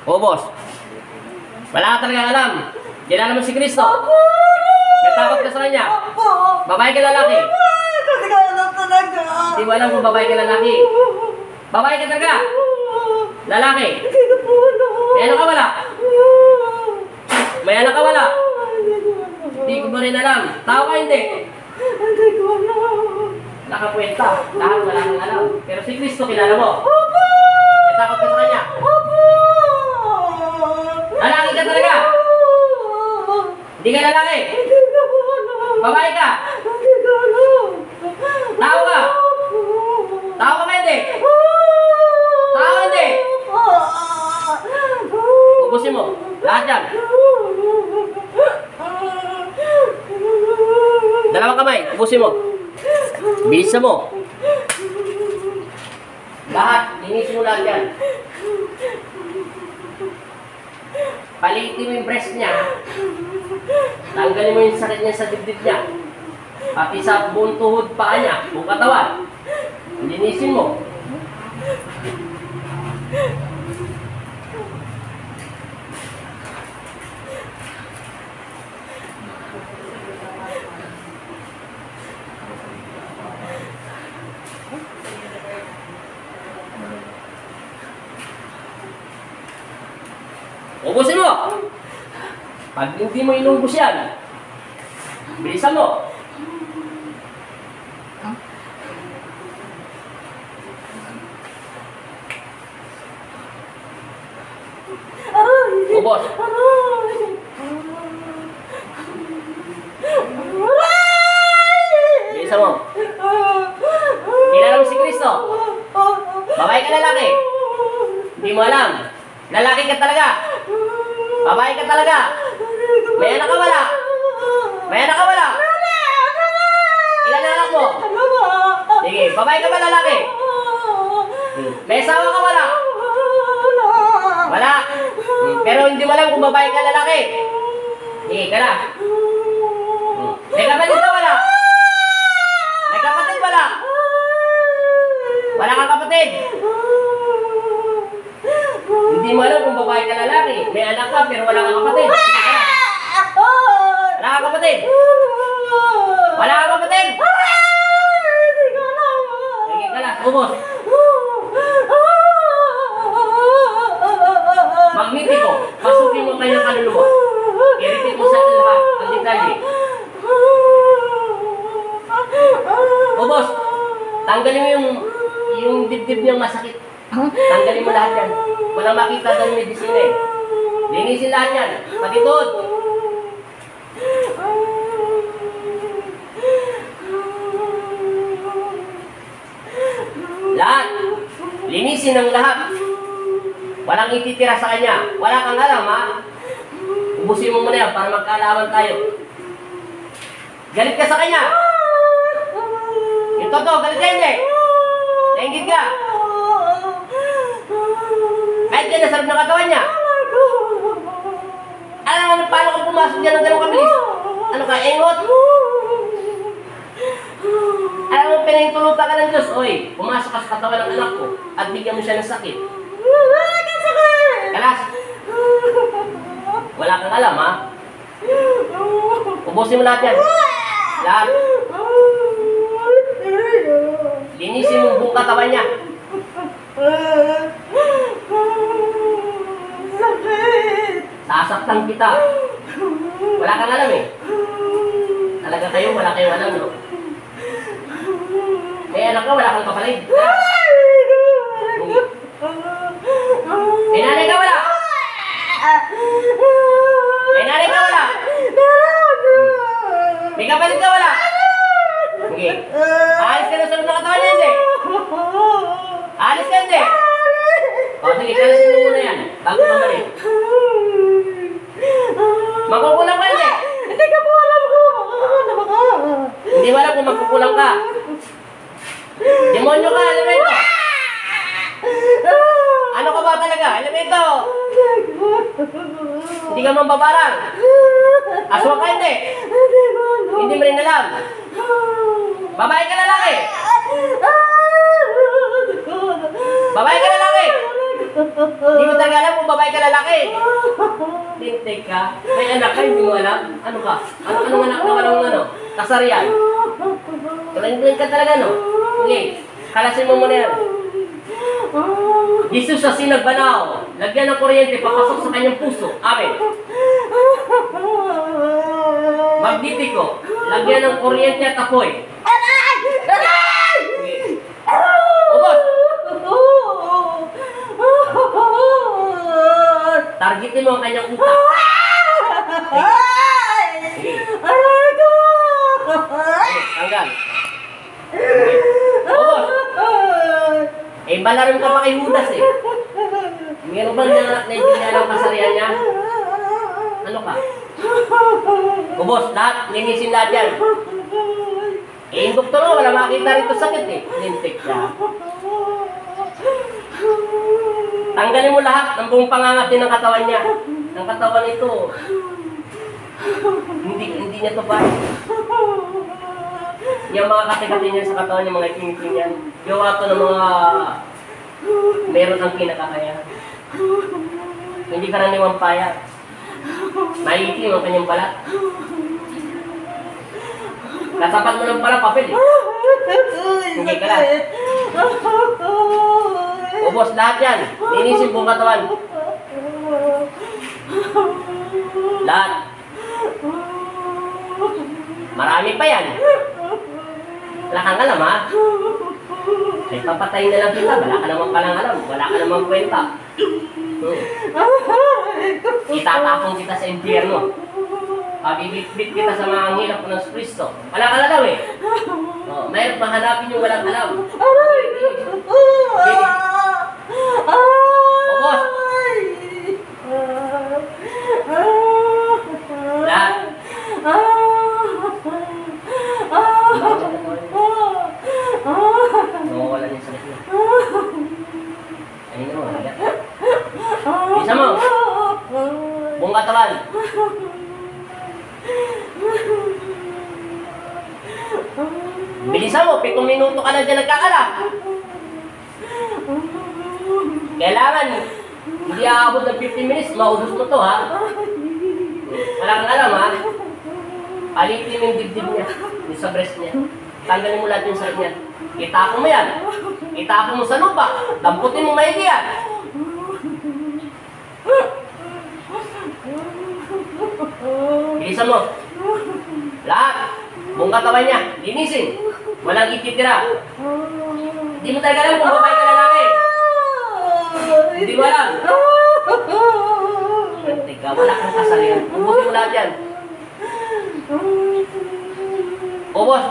O, boss. Wala ka talagang alam. Kilala mo si Kristo. Opo! Natakot ka sa kanya. Opo! Babae ka lalaki. Hindi ko alam talaga. Hindi mo alam kung babae ka lalaki. Babae ka talaga. Lalaki. Hindi ko po alam. May anak ka wala? May anak ka wala? Hindi ko mo rin alam. Tao ka hindi. Hindi ko alam. Nakakwenta. Lahat wala kang alam. Pero si Kristo kilala mo. Opo! Natakot ka sa kanya. Opo! Lalaki ka talaga. Hindi ka lalaki. Hindi ko alam. Babae ka. Hindi ko alam. Tao ka. Tao ka ba hindi? Tao hindi. Ubusin mo. Lahat yan. Dalawang kamay. Ubusin mo. Bisa mo. Lahat. Linisin mo lahat yan. Palitin mo yung breast niya. Tanggalin mo yung sakit niya sa dibdib niya. Pati sa buong tuhod paa niya, buong katawan. Linisin mo. Ubusin mo! Pag hindi mo inubos yan, bilisan mo. Ubos. Bilisan mo. Kilala mo si Kristo. Babae ka lalaki. Hindi mo alam. Lalaki ka talaga. Babae ka talaga. May anak ka wala? May anak ka wala? Ilan na anak mo? Sige, babae ka ba lalaki? May asawa ka wala? Wala. Pero hindi mo alam kung babae ka lalaki. Sige, ka na. May kapatid ka wala? May kapatid wala? Wala kang kapatid? Hindi mo alam kung babae ka lalaki. May anak ka pero wala kang kapatid. Sige, ka na. Wala kang kapatid? Wala kang kapatid? Sige, ka na. Ubos. Magnetiko. Pasukin mo kanyang kaluluwa. I-repeat mo sa atin lahat. Ang detalye. Ubos. Tanggalin mo yung dibdib niyang masakit. Tanggalin mo lahat yan. Walang makita doon medisina eh. Linisin lahat yan. Pati tuhod. Lahat. Linisin ang lahat. Walang ititira sa kanya. Wala kang alam, ha? Ubusin mo muna yan para magkaalaman tayo. Galit ka sa kanya. Yung totoo, galit ka hindi. Nainggit ka. Kahit ka nasarap ng katawan niya. Alam mo, paano kung pumasok dyan ng ganong kabilis? Ano ka, engot? Alam mo, pinahintulutan ka ng Diyos. Oy, pumasok ka sa katawan ng anak ko at bigyan mo siya ng sakit. Kalas. Wala kang alam, ha? Ubusin mo lahat yan. Lahat. Linisin mo buong katawan niya. Sasaktan kita. Wala kang alam eh. Talaga kayo, wala kayong alam, no? May anak ka, wala kang kapatid. May nanay ka wala? May nanay ka wala? May kapatid ka wala? Okay. Alis ka na sa mga katawan niya, hindi? Alis ka, hindi? O, sige, kalasin mo muna yan. Bago ka balik. Magkukulang ka, hindi? Hindi ka po alam ko. Ano ka? Hindi mo alam kung magkukulang ka. Demonyo ka, elemento. Ano ka ba talaga? Elemento. Hindi ka mambabarang. Aswang ka, hindi? Hindi mo rin alam. Babae ka lalaki? Babae ka lalaki? Hindi mo talaga alam kung babae ka lalaki. Lintik ka. May anak ka, hindi mo alam. Ano ka? Anong anak na walang ano? Kasarian. Walang ka talaga, no? Okay. Kalasin mo muna yan. Jesus sa sinagbanaw. Lagyan ng kuryente, papasok sa kanyang puso. Amen. Magnetiko. Lagyan ng kuryente at apoy. Ubos! Targetin mo ang kanyang utak. Tanggal. Ubos! Eh, balaran ka pa kay Judas eh. Meron bang nanganak na hindi niya alam kasarian niya? Ano ka? Ubos, lahat. Linisin lahat yan. Eh, yung doktor mo, wala makita rito sakit eh. Lintik ka. Tanggalin mo lahat ng buong pangangati ng katawan niya. Ng katawan nito. Hindi niya to ba? Yung mga kati-kati niya sa katawan niya, mga iting-iting yan. Gawa to ng mga meron ang kinakakaya. Hindi karaniwang paya. Maiitim ang kanyang balat. Katapat mo lang pala papel eh. Hindi ka lang. Ubos lahat yan. Linisin buong katawan. Lahat. Marami pa yan. Wala kang alam ha. Ay papatayin na lang kita. Wala ka naman palang alam. Wala ka naman kwenta. Itatapong kita sa impyerno. Pabibit-bit kita sa mga ngilap ng Kristo. Wala ka na daw eh. Oh, mayroon pang hanapin yung walang alam. Ubos! Lahat. Nawawala niya sa likod. Ayun mo, lagat. Isa mo. Buong katawan. Bilisan mo, 7 minuto ka na dyan nagkakala. Kailangan, hindi aabot ng 15 minutes, maubos mo to ha. Wala kang alam ha. Palitin mo yung dibdib niya, yung sa breast niya. Tanggalin mo lahat yung sakit niya. Itapon mo yan. Itapon mo sa lupa. Damputin mo maigi yan. Bilisan mo. Lahat. Buong katawan niya. Linisin. Walang ititira. Hindi mo talaga alam kung babae ka lalaki. Hindi mo alam. Teka, wala kang kasalihan. Ubusin mo lahat yan. Ubos.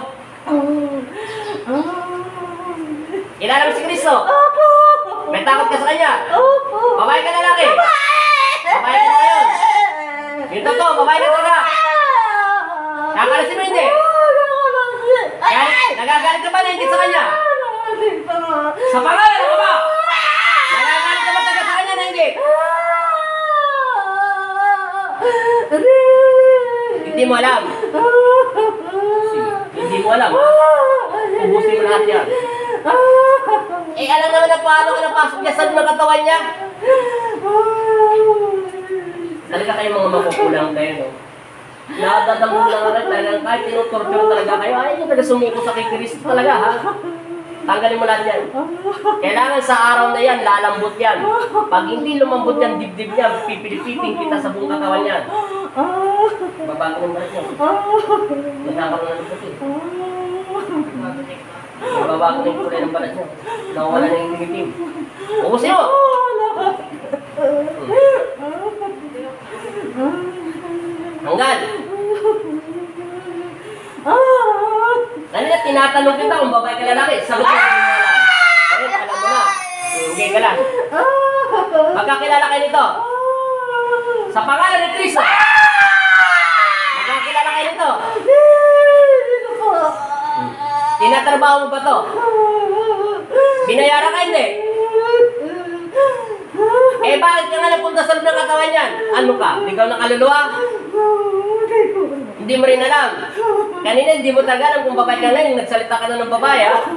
Kilala mo si Kristo? May takot ka sa kanya? Babae ka lalaki? Babae ka na ngayon? Yung totoo, babae ka talaga? Kakalasin mo hindi? Nagagalit ka ba na higit sa kanya? Sa pangalan ka ba? Nagagalit ka ba talaga sa kanya na higit? Hindi mo alam. Hindi mo alam ha? Ubusin mo lahat yan. Eh alam naman na paano ka napasok niya sa mga katawan niya. Talaga kayo mga makukulang kayo, no? Nadadamo lang rin talagang kahit tinutorture talaga kayo. Ay, yung talaga sumiko sa kay Kristo talaga, ha? Tanggalin mo lahat yan. Kailangan sa araw na yan, lalambot yan. Pag hindi lumambot yan, dibdib niya, pipilipiting kita sa buong katawan yan. Babago mo lahat yan. Nagkakaroon na ng puti. Babago na yung kulay ng balat niya. Nawawala na yung tingitim. Ubusin mo! Hanggan! Kanina tinatanong kita kung babae ka lalaki. Sagot mo hindi mo alam. Ayun, alam mo na. Hindi ka lang. Magkakilala kayo nito. Sa pangalan ni Kristo. Magkakilala kayo nito. Tinatrabaho mo ba to? Binayaran ka hindi? Eh bakit ka nga napunta sa loob ng katawan yan? Ano ka? Ligaw ng kaluluwa? Hindi mo rin alam. Kanina hindi mo talaga alam kung babae ka na yung nagsalita ka na ng babae ha?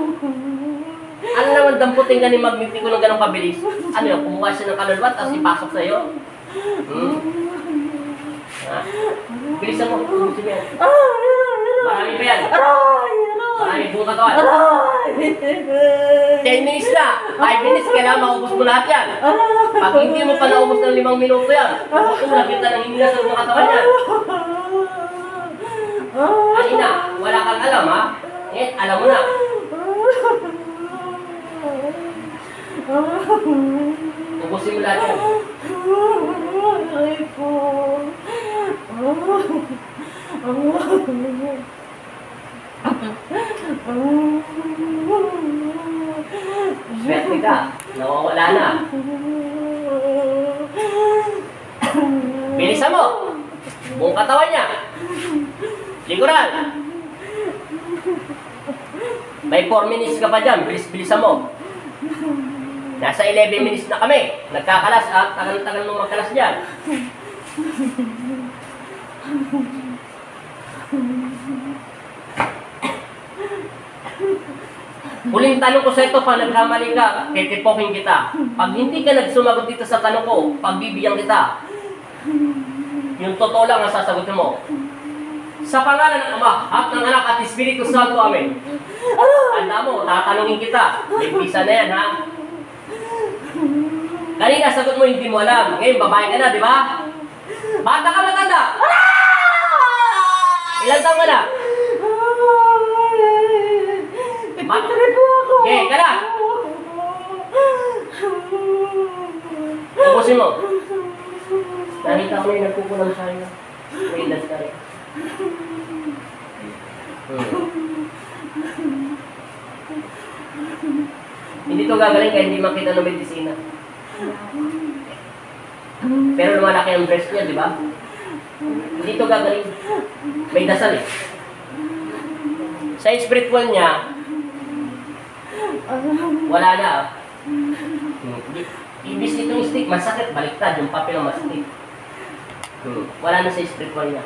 Ano naman damputin ka ni magnetiko ng ganong pabilis? Ano yun, kumuha siya ng kaluluwa tapos ipasok sa'yo? Ha? Bilisan mo, ubusin mo yan. Marami pa yan. Marami buong katawan. 10 minutes na. 5 minutes, kailangan maubos mo lahat yan. Pag hindi mo pa naubos ng 5 minuto yan, ubusin mo lang kita ng hindi na sa buong katawan yan. Kanina, wala kang alam ha? Eh, alam mo na. Ubusin mo lahat yan. Swerte ka. Nawawala na. Bilisan mo. Buong katawan niya. Likuran. May 4 minutes ka pa dyan. Bilisan mo. Nasa 11 minutes na kami. Nagkakalas at tagal-tagal nung magkalas dyan. Huling tanong ko sa ito, pag nagkamali ka, titipokin kita. Pag hindi ka nagsumagot dito sa tanong ko, pagbibigyan kita. Yung totoo lang ang sasagutin mo. Sa pangalan ng Ama at ng Anak at Espiritu Santo, Amen. Tanda mo, tatanungin kita. May visa na yan, ha? Kanina, sagot mo, hindi mo alam. Ngayon, babae ka na, di ba? Bata ka matanda? Ilan taon ka na? Nagpapalay po ako. Okay, ka na. Ubusin mo. Nakita ko na yung nagkukulang sa'yo. May ilas ka rin. Hindi to gagaling kaya hindi makita ng medisina. Pero lumalaki ang breast niya, di ba? Hindi to gagaling. May dasal eh. Sa spiritual niya, wala na. Ibis itong stick, masakit, baliktad, yung papel ang masakit. Wala na sa spiritual niya.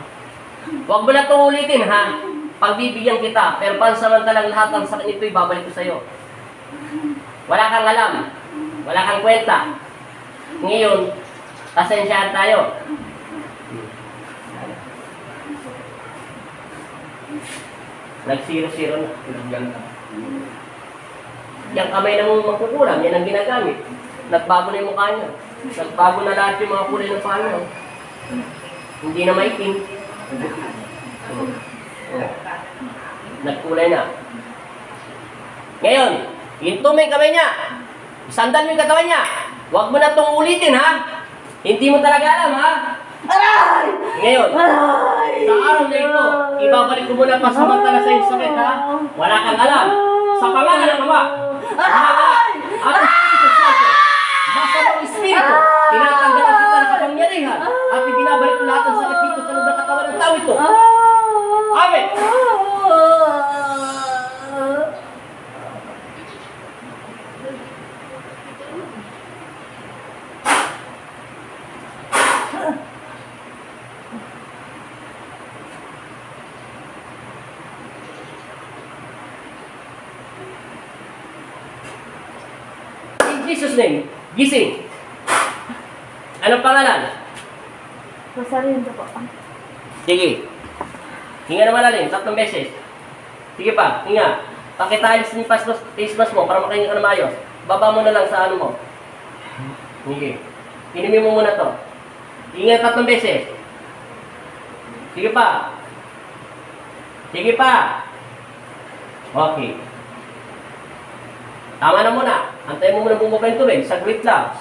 Huwag mo na itong ulitin, ha? Pagbibigyan kita, pero pansamantalang lahat ng sakit nito, ibabalik ko sa'yo. Wala kang alam. Wala kang kwenta. Ngayon, pasensyahan tayo. Nag-0-0 na. Pinagyan ka. Yung kamay na mong magkukulang, yan ang ginagamit. Nagbago na yung mukha niya. Nagbago na lahat yung mga kulay ng paa niya. Hindi na maitim. Nagkulay na. Ngayon, hinto mo yung kamay niya. Sandal mo yung katawan niya. Huwag mo na itong ulitin, ha? Hindi mo talaga alam, ha? Aray! Ngayon, Aray! sa araw na ito, ibabalik ko muna pasamantala sa iyong sakit, ha? Wala kang alam. Sa pangalan ng Ama, Aray! at Espiritu Santo, basta ng Espiritu, tinatanggalan kita ng kapangyarihan at ibinabalik ko lahat ng sakit dito sa loob ng katawan ng tao ito. Amen! In Jesus' name, gising. Anong pangalan? Masarindo po. Sige. Hinga na malalim, 3 beses. Sige pa, hinga. Pakitalis yung face mask mo para makahinga ka na maayos. Baba mo na lang sa ano mo. Sige. Inumin mo muna to. Hinga 3 beses. Sige pa. Sige pa. Okay. Tama na muna. Antayin mo muna bumaba yung tubig. Saglit lang.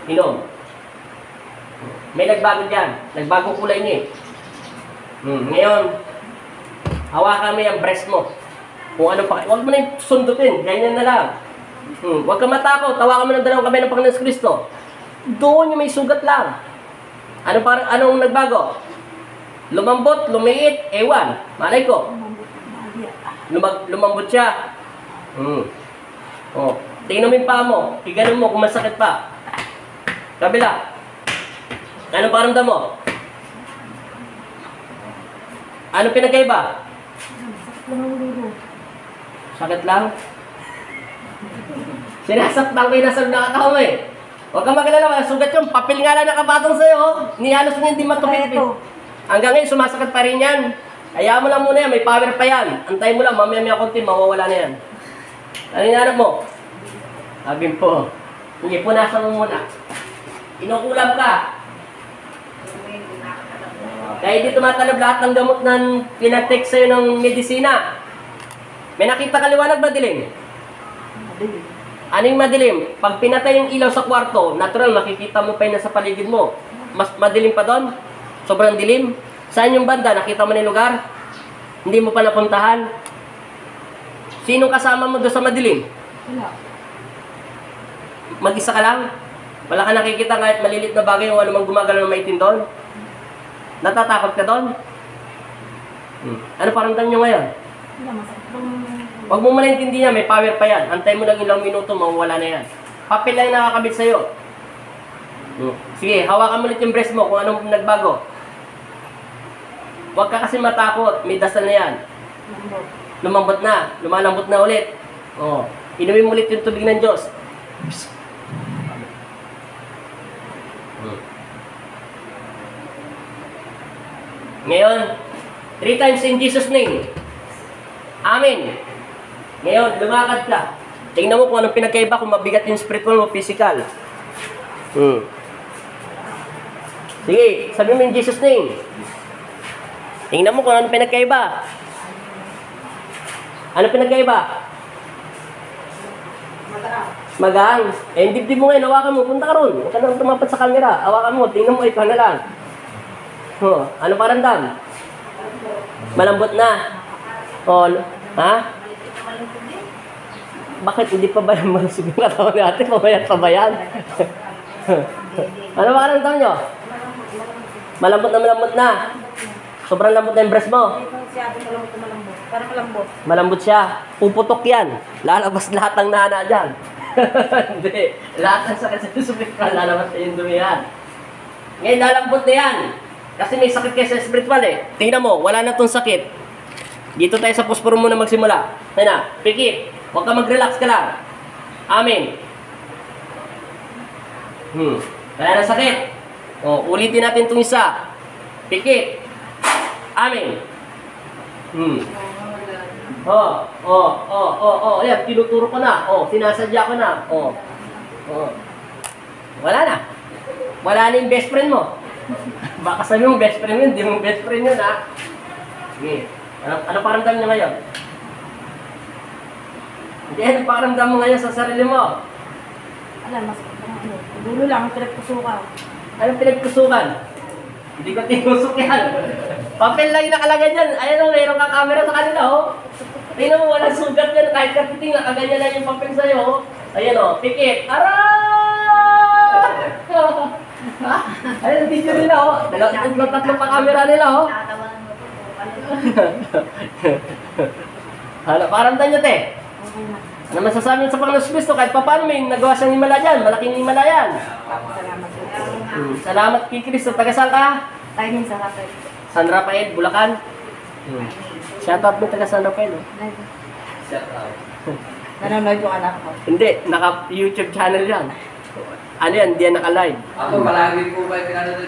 Inom. May nagbago dyan. Nagbago kulay niya eh. Ngayon, hawakan mo yung breast mo. Kung ano pa. Huwag mo na yung sundutin. Ganyan na lang. Huwag ka matakot. Tawakan mo ng dalawang kamay ng Panginoon Kristo. Doon yung may sugat lang. Anong nagbago? Lumambot, lumiit, ewan. Malay ko. Lumambot siya. Oh. Tingnan mo yung paa mo. Iganon mo kung masakit pa. Kabila. Anong pakiramdam mo? Anong pinagkaiba? Sakit lang? Sinasaktan ko yung nasa nakatawa mo eh. Huwag kang magalala, wala sugat yung papel nga lang nakapatong sa'yo. Oh. Nihalos mo hindi matupit. Ito. Hanggang ngayon, sumasakit pa rin yan. Hayaan mo lang muna yan, may power pa yan. Antay mo lang, mamaya-maya konti, mawawala na yan. Ano yung anak mo? Sabi po, hindi, punasan mo muna. Inukulam ka. Kaya hindi tumatalab lahat ng gamot na pinatext sa'yo ng medisina. May nakita kaliwanag ba, dilim? Anong madilim? Pag pinatay yung ilaw sa kwarto, natural, makikita mo pa yun sa paligid mo. Mas madilim pa doon? Sobrang dilim? Saan yung banda? Nakita mo na yung lugar? Hindi mo pa napuntahan? Sinong kasama mo doon sa madilim? Wala. Mag-isa ka lang? Wala ka nakikita kahit malilit na bagay o anumang gumagalaw ng maitim doon? Natatakot ka doon? Ano paramdam nyo ngayon? Wala, masakit lang. Huwag mo malaintindihan, may power pa yan. Antay mo lang ilang minuto, mawawala na yan. Papel lang yung nakakabit sa'yo. Sige, hawakan mo ulit yung breast mo kung anong nagbago. Huwag ka kasi matakot, may dasal na yan. Lambot. Lumambot na, lumalambot na ulit. Oh, inumin mo ulit yung tubig ng Diyos. Ngayon, 3 times in Jesus' name. Amen. Ngayon, lumakad ka. Tingnan mo kung anong pinagkaiba, kung mabigat yung spiritual o physical. Sige, sabi mo in Jesus' name. Tingnan mo kung anong pinagkaiba. Ano pinagkaiba? Magaan. Eh, dibdib mo ngayon, hawakan mo, punta ka ron. Huwag ka nang tumapat sa camera. Hawakan mo, tingnan mo, ikaw na lang. Ano paramdam? Malambot na. Ha? Bakit hindi pa ba yung malusog yung katawan natin? Pabayat pa ba yan? Ano ba karamdam nyo? Malambot na. Sobrang lambot na yung breast mo. Parang malambot. Malambot siya. Puputok yan. Lalabas lahat ng nana dyan. Hindi. Lahat ng sakit sa spiritual, lalabas na yung dumi yan. Ngayon, lalambot na yan. Kasi may sakit kayo sa spiritual eh. Tingnan mo, wala na tong sakit. Dito tayo sa posporo muna magsimula. Ayun na, pikit. Huwag ka mag-relax ka lang. Amen. Wala na sakit. Ulitin natin itong isa. Pikit. Amen. Ayan, tinuturo ko na. Sinasadya ko na. Wala na. Wala na yung best friend mo. Baka sabi mo best friend yun, hindi mo best friend yun, ha? Sige. Ano paramdam niya ngayon? Hindi, ano paramdam mo ngayon sa sarili mo? Alam, masakit lang. Dulo lang, ang pinagpusukan. Anong pinagkusukan? Hindi ko tinusok yan. Papel lang yung nakalagay dyan. Ayan o, mayroon kang camera sa kanila, oh. Tingnan mo, walang sugat yan. Kahit katiting, nakaganyan lang yung papel sa'yo, oh. Ayan o, pikit. Aray! Ayan, video nila, oh. Tatlo pa camera nila, oh. Ano, paramdam nyo, te? Okay na. Ano masasabi sa Panginoon Kristo? Kahit pa paano may nagawa siyang himala dyan. Malaking himala yan. Salamat po. Salamat kay Kristo. Taga saan ka? Tayo min sa kapay. San Rafael, Bulacan. Shout out mo taga San Rafael. Oh. Nanonood yung anak ko. Hindi, naka-YouTube channel yan. Ano yan, hindi yan naka-live. Ako, palagi po ba pinanood